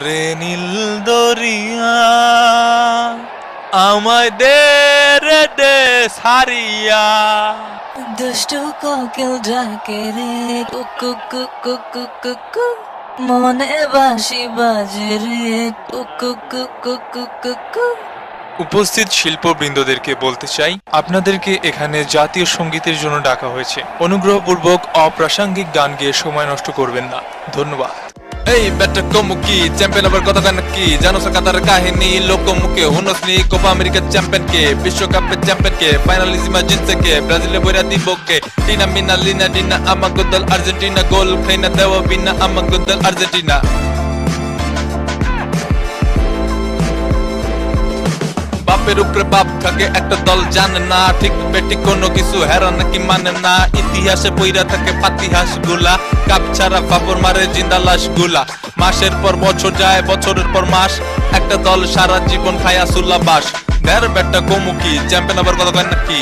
ওরে নীল দরিয়া আমায় দে রে দে সারিয়া। দুষ্টু কোকিল ডাকে রে কুকু কুকু কুকু কু, মনে বাঁশি বাজে রে কুকু কুকু কুকু কু। উপস্থিত শিল্পবৃন্দদেরকে বলতে চাই, আপনাদেরকে এখানে জাতীয় সঙ্গীতের জন্য ডাকা হয়েছে। অনুগ্রহপূর্বক অপ্রাসঙ্গিক গান গেয়ে সময় নষ্ট করবেন না। ধন্যবাদ। এই ব্যাটা কমুকি চ্যাম্পিয়ন আবার কথা কেন কি জানো কাতার কাহিনী লোকমুখে হুনসনি কোপা আমেরিকার চ্যাম্পিয়ন কে বিশ্বকাপের চ্যাম্পিয়ন কে ফাইনালিজিমা জিতছে কে ব্রাজিলে বইরা দিব কে টিনা মিনা লিনা ডিনা আমাগো দল আর্জেন্টিনা গোল খাইনা দেওয়া বিনা আমাগো দল আর্জেন্টিনা। বাপের উপরে বাপ থাকে একটা দল জানে না ঠিক বেটি কোনো কিছু হেরা নাকি মানে না ইতিহাসে বইরা থাকে পাতিহাস গুলা কাপ ছাড়া ফাপড় মারে জিন্দা লাশ গুলা মাসের পর বছর যায় বছরের পর মাস একটা দল সারা জীবন খায়া সুল্লা বাস। বেটা কমুকি চ্যাম্পিয়ন আবার কথা কয় নাকি।